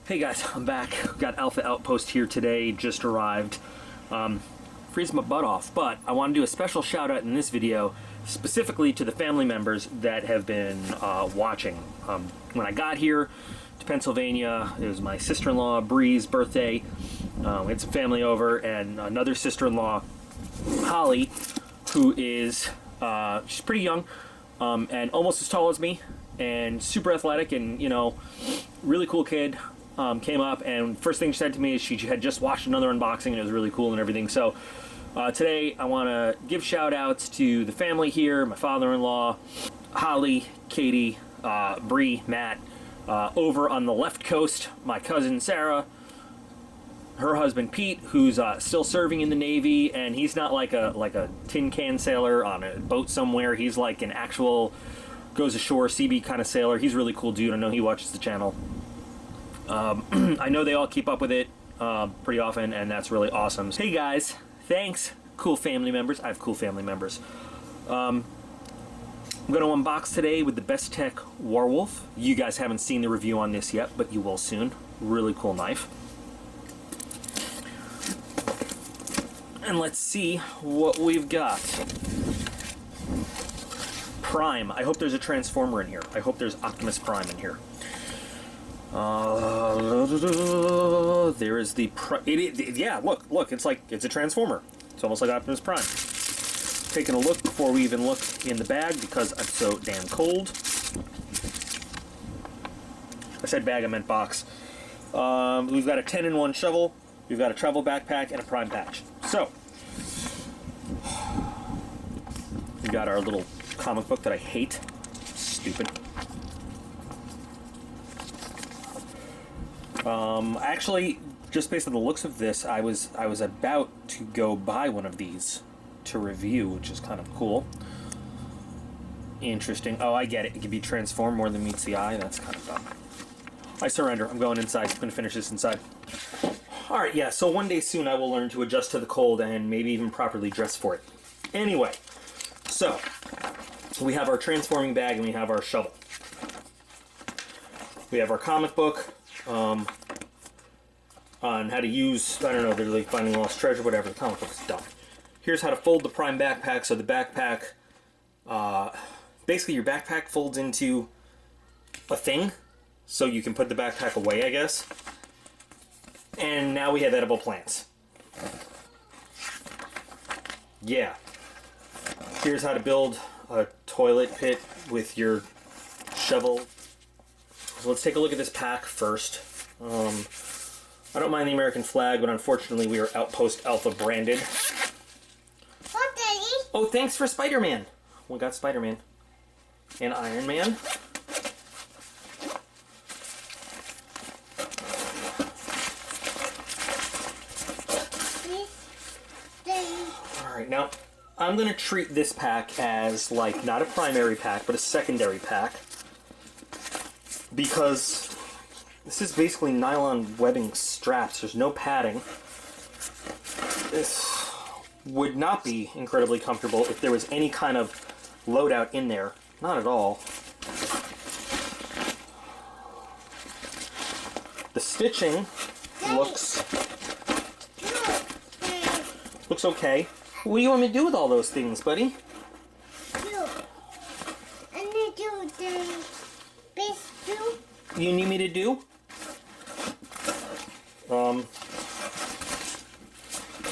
Hey guys, I'm back. Got Alpha Outpost here today, just arrived. Freezing my butt off, but I want to do a special shout out in this video specifically to the family members that have been watching. When I got here to Pennsylvania, it was my sister-in-law Bree's birthday. We had some family over, and another sister-in-law, Holly, who is, she's pretty young, and almost as tall as me, and super athletic, and, you know, really cool kid. Came up, and first thing she said to me is she had just watched another unboxing and it was really cool and everything. So today I want to give shout outs to the family here, my father-in-law, Holly, Katie, Bree, Matt, over on the left coast, my cousin Sarah, her husband Pete, who's still serving in the Navy, and he's not like a tin can sailor on a boat somewhere. He's like an actual goes ashore CB kind of sailor. He's a really cool dude. I know he watches the channel. I know they all keep up with it pretty often, and that's really awesome. Hey guys, thanks, cool family members. I have cool family members. I'm going to unbox today with the Best Tech Warwolf. You guys haven't seen the review on this yet, but you will soon. Really cool knife. And let's see what we've got. Prime. I hope there's a Transformer in here. I hope there's Optimus Prime in here. There is the yeah, look, it's a Transformer. It's almost like Optimus Prime. Taking a look before we even look in the bag because I'm so damn cold. I said bag, I meant box. We've got a 10-in-1 shovel, we've got a travel backpack, and a Prime patch. So, we've got our little comic book that I hate. Stupid. Actually, just based on the looks of this, I was about to go buy one of these to review, which is kind of cool. Interesting. Oh, I get it. It can be transformed more than meets the eye. That's kind of dumb. I surrender. I'm going inside. I'm going to finish this inside. Alright, yeah, so one day soon I will learn to adjust to the cold and maybe even properly dress for it. Anyway, so we have our transforming bag and we have our shovel. We have our comic book. On how to use, I don't know, they're like finding lost treasure, whatever. The comic book is dumb. Here's how to fold the Prime backpack. So the backpack, basically your backpack folds into a thing, so you can put the backpack away, I guess. And now we have edible plants. Yeah. Here's how to build a toilet pit with your shovel. So let's take a look at this pack first. I don't mind the American flag, but unfortunately we are Outpost Alpha branded. What, Daddy? Oh, thanks for Spider-Man. We got Spider-Man. And Iron Man. Alright, now I'm going to treat this pack as, like, not a primary pack, but a secondary pack. Because this is basically nylon webbing straps. There's no padding. This would not be incredibly comfortable if there was any kind of loadout in there. Not at all. The stitching looks okay. What do you want me to do with all those things, buddy? You need me to do?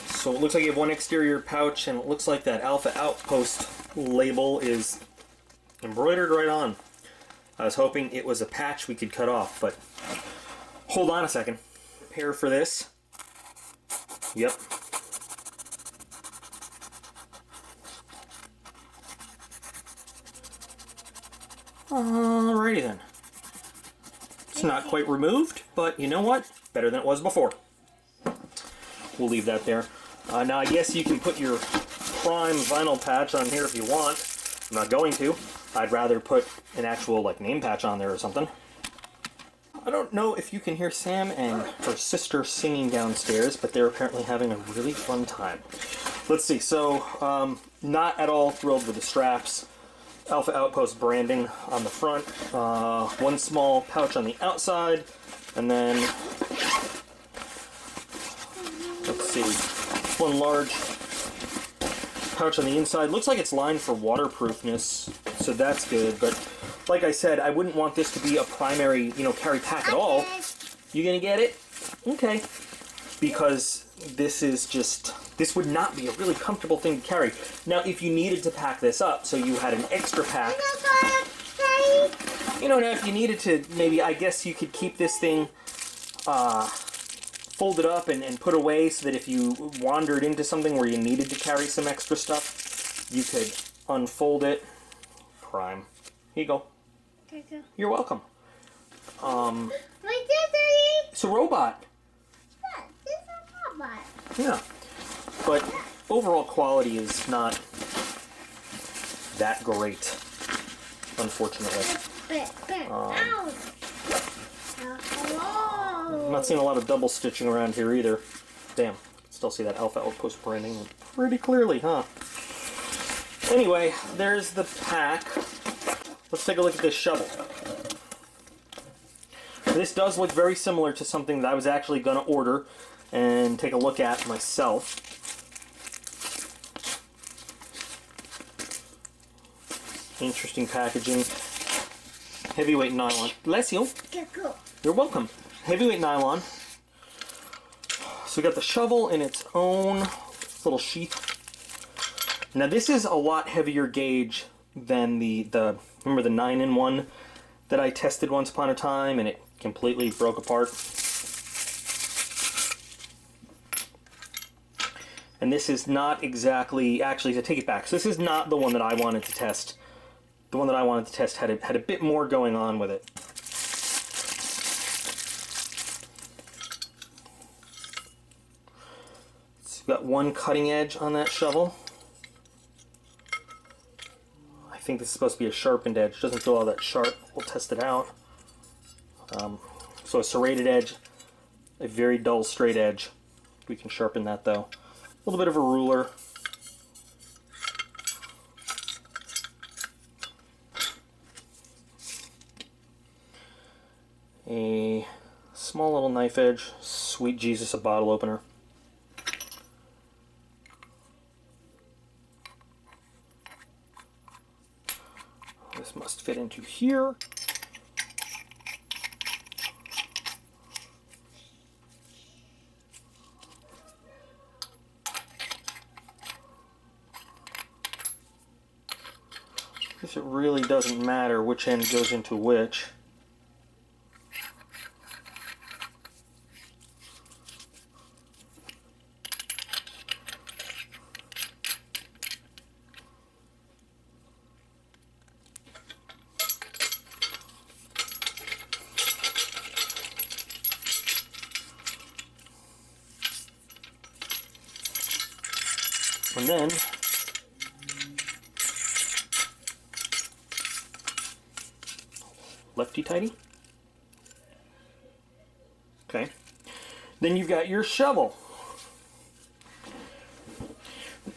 So it looks like you have one exterior pouch, and it looks like that Alpha Outpost label is embroidered right on. I was hoping it was a patch we could cut off, but hold on a second. Prepare for this. Yep. Alrighty then. It's not quite removed, but you know what? Better than it was before. We'll leave that there. Now I guess you can put your Prime vinyl patch on here if you want. I'm not going to. I'd rather put an actual like name patch on there or something. I don't know if you can hear Sam and her sister singing downstairs, but they're apparently having a really fun time. Let's see. So, not at all thrilled with the straps. Alpha Outpost branding on the front, one small pouch on the outside, And then, let's see, one large pouch on the inside. Looks like it's lined for waterproofness, so that's good. But like I said, I wouldn't want this to be a primary, carry pack at all. You gonna get it? Okay. Because this would not be a really comfortable thing to carry. Now, if you needed to pack this up, so you had an extra pack, now if you needed to, maybe, I guess you could keep this thing folded up and put away so that if you wandered into something where you needed to carry some extra stuff, you could unfold it. Prime. Here you go. Thank you. You're welcome. My daddy. It's a robot. Yeah, this is a robot. Yeah. But overall quality is not that great, unfortunately. Ow. I'm not seeing a lot of double stitching around here either. Damn, still see that Alpha Outpost branding pretty clearly, huh? Anyway, there's the pack. Let's take a look at this shovel. This does look very similar to something that I was actually going to order and take a look at myself. Interesting packaging. Heavyweight nylon. Bless you. You're welcome. Heavyweight nylon. So we got the shovel in its own little sheath. Now this is a lot heavier gauge than the remember the 9-in-1 that I tested once upon a time and it completely broke apart. And this is not exactly, actually, to take it back, so this is not the one that I wanted to test. The one that I wanted to test had a bit more going on with it. So we've got one cutting edge on that shovel. I think this is supposed to be a sharpened edge. It doesn't feel all that sharp. We'll test it out. So a serrated edge, a very dull straight edge. We can sharpen that though. A little bit of a ruler. A small little knife edge. Sweet Jesus, a bottle opener. This must fit into here. I guess it really doesn't matter which end goes into which. And then lefty-tighty. Okay. Then you've got your shovel.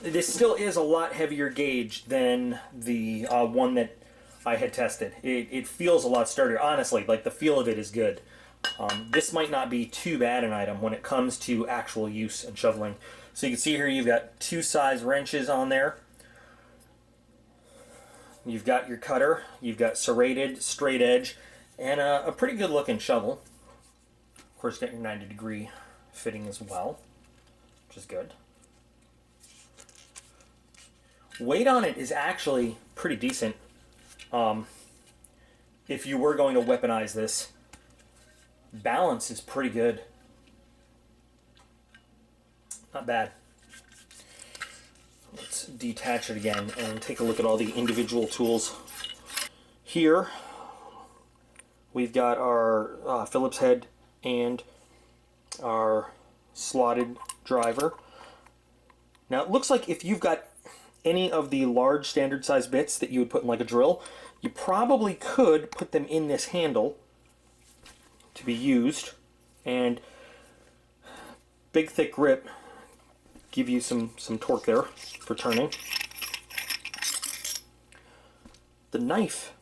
This still is a lot heavier gauge than the one that I had tested. It feels a lot sturdier. Honestly, like the feel of it is good. This might not be too bad an item when it comes to actual use and shoveling. So you can see here you've got two size wrenches on there. You've got your cutter, you've got serrated, straight edge, and a pretty good looking shovel. Of course, you got your 90-degree fitting as well, which is good. Weight on it is actually pretty decent. If you were going to weaponize this, balance is pretty good. Not bad. Let's detach it again and take a look at all the individual tools. Here we've got our Phillips head and our slotted driver. Now it looks like if you've got any of the large standard size bits that you would put in like a drill, you probably could put them in this handle to be used, and big thick grip give you some torque there for turning. The knife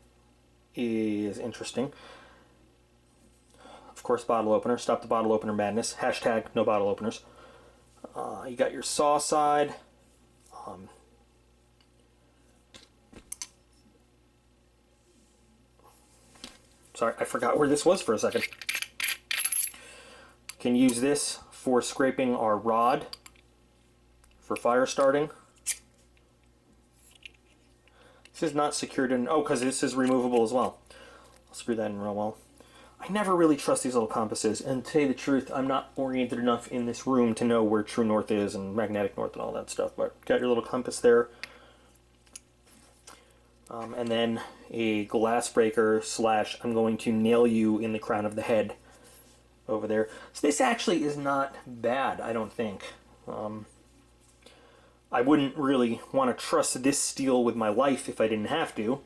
is interesting. Of course, bottle opener. Stop the bottle opener madness. Hashtag no bottle openers. You got your saw side. Sorry, I forgot where this was for a second. Can use this for scraping our rod for fire starting. This is not secured in... Oh, because this is removable as well. I'll screw that in real well. I never really trust these little compasses, and to tell you the truth, I'm not oriented enough in this room to know where true north is and magnetic north and all that stuff, but got your little compass there. And then a glass breaker slash I'm going to nail you in the crown of the head over there. So this actually is not bad, I don't think. I wouldn't really want to trust this steel with my life if I didn't have to.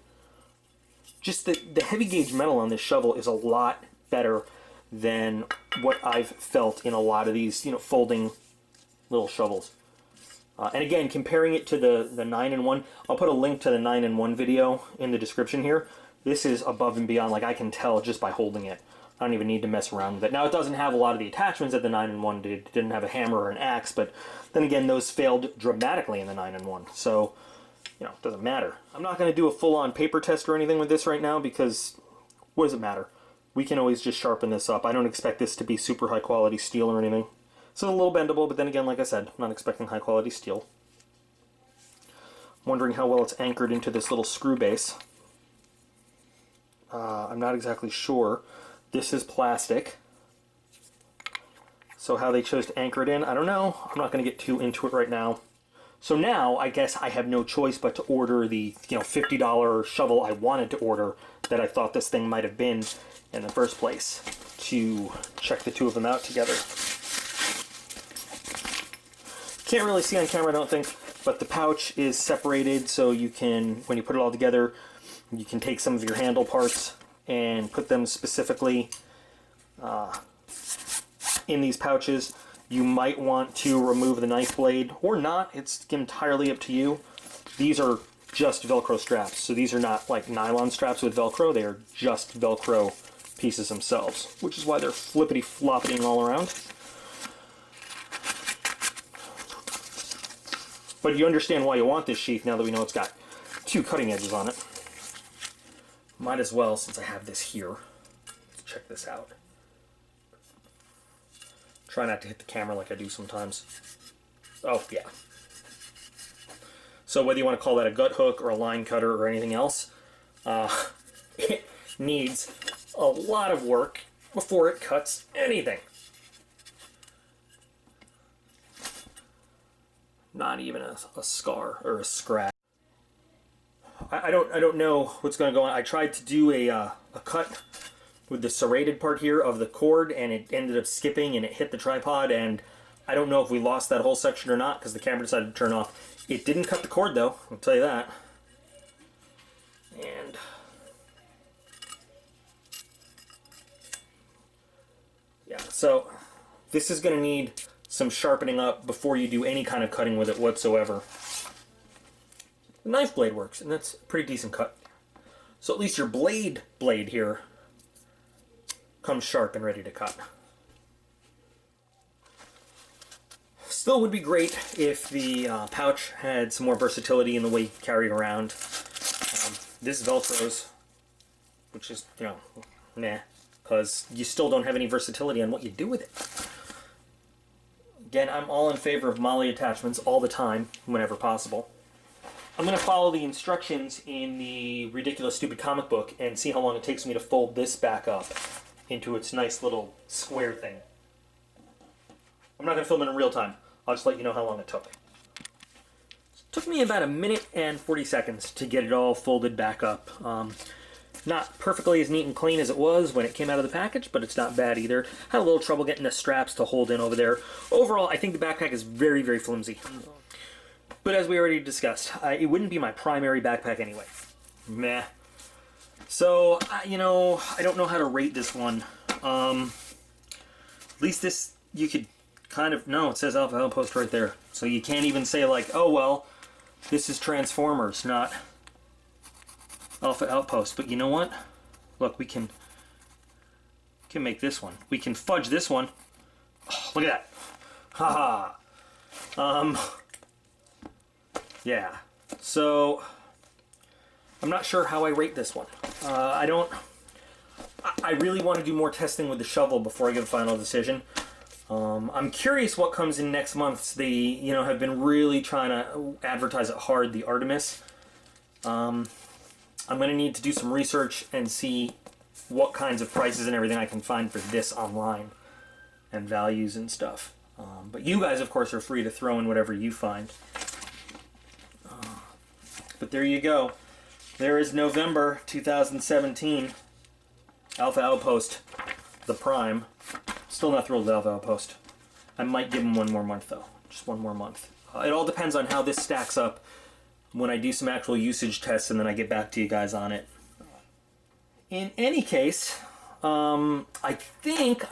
Just the heavy gauge metal on this shovel is a lot better than what I've felt in a lot of these, you know, folding little shovels. And again, comparing it to the 9-in-1, I'll put a link to the 9-in-1 video in the description here. This is above and beyond, like I can tell just by holding it. I don't even need to mess around with it. Now, it doesn't have a lot of the attachments that the 9-in-1 did. It didn't have a hammer or an axe, but then again, those failed dramatically in the 9-in-1. So, you know, it doesn't matter. I'm not going to do a full-on paper test or anything with this right now because what does it matter? We can always just sharpen this up. I don't expect this to be super high-quality steel or anything. So a little bendable, but then again, like I said, I'm not expecting high-quality steel. I'm wondering how well it's anchored into this little screw base. I'm not exactly sure. This is plastic. So how they chose to anchor it in, I don't know. I'm not going to get too into it right now. So now, I guess I have no choice but to order the, you know, $50 shovel I wanted to order that I thought this thing might have been in the first place, to check the two of them out together. Can't really see on camera, I don't think, but the pouch is separated so you can, when you put it all together, you can take some of your handle parts and put them specifically in these pouches. You might want to remove the knife blade or not. It's entirely up to you. These are just Velcro straps, so these are not like nylon straps with Velcro. They are just Velcro pieces themselves, which is why they're flippity-floppiting all around. But you understand why you want this sheath now that we know it's got two cutting edges on it. Might as well, since I have this here. Let's check this out. Try not to hit the camera like I do sometimes. Oh, yeah. So whether you want to call that a gut hook or a line cutter or anything else, it needs a lot of work before it cuts anything. Not even a scar or a scratch. I don't know what's going to go on. I tried to do a cut with the serrated part here of the cord, and it ended up skipping and it hit the tripod, and I don't know if we lost that whole section or not because the camera decided to turn off. It didn't cut the cord though, I'll tell you that. And yeah, so this is going to need some sharpening up before you do any kind of cutting with it whatsoever. The knife blade works, and that's a pretty decent cut. So at least your blade here comes sharp and ready to cut. Still would be great if the pouch had some more versatility in the way you carry it around. This Velcro's, which is, you know, nah, because you still don't have any versatility on what you do with it. Again, I'm all in favor of MOLLE attachments all the time, whenever possible. I'm going to follow the instructions in the Ridiculous Stupid comic book and see how long it takes me to fold this back up into its nice little square thing. I'm not going to film it in real time. I'll just let you know how long it took. It took me about 1 minute and 40 seconds to get it all folded back up. Not perfectly as neat and clean as it was when it came out of the package, but it's not bad either. Had a little trouble getting the straps to hold in over there. Overall, I think the backpack is very, very flimsy. But as we already discussed, it wouldn't be my primary backpack anyway. Meh. So, you know, I don't know how to rate this one. At least this, you could kind of, no, it says Alpha Outpost right there. So you can't even say like, oh well, this is Transformers, not Alpha Outpost. But you know what? Look, we can can make this one. We can fudge this one. Oh, look at that. Haha. Yeah. So I'm not sure how I rate this one. I really want to do more testing with the shovel before I give a final decision. I'm curious what comes in next month. They, have been really trying to advertise it hard, the Artemis. I'm going to need to do some research and see what kinds of prices and everything I can find for this online and values and stuff. But you guys, of course, are free to throw in whatever you find. But there you go. There is November 2017. Alpha Outpost, the Prime. Still not thrilled with Alpha Outpost. I might give him one more month, though. Just one more month. It all depends on how this stacks up when I do some actual usage tests and then I get back to you guys on it. In any case, I think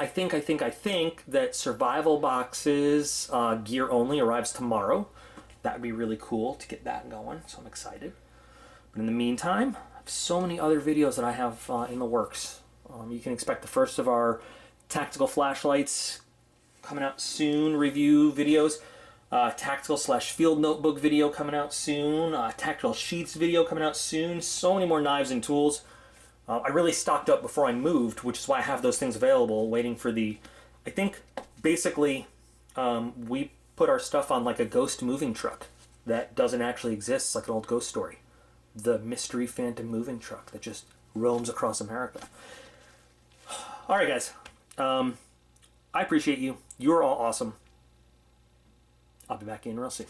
that Survival Boxes gear only arrives tomorrow. That would be really cool to get that going, so I'm excited. But in the meantime, I have so many other videos that I have in the works. You can expect the first of our tactical flashlights coming out soon, review videos. Tactical/field notebook video coming out soon. Tactical sheaths video coming out soon. So many more knives and tools. I really stocked up before I moved, which is why I have those things available, waiting for the... I think, basically, we put our stuff on like a ghost moving truck that doesn't actually exist. It's like an old ghost story. The mystery phantom moving truck that just roams across America. All right, guys. I appreciate you. You're all awesome. I'll be back in real soon.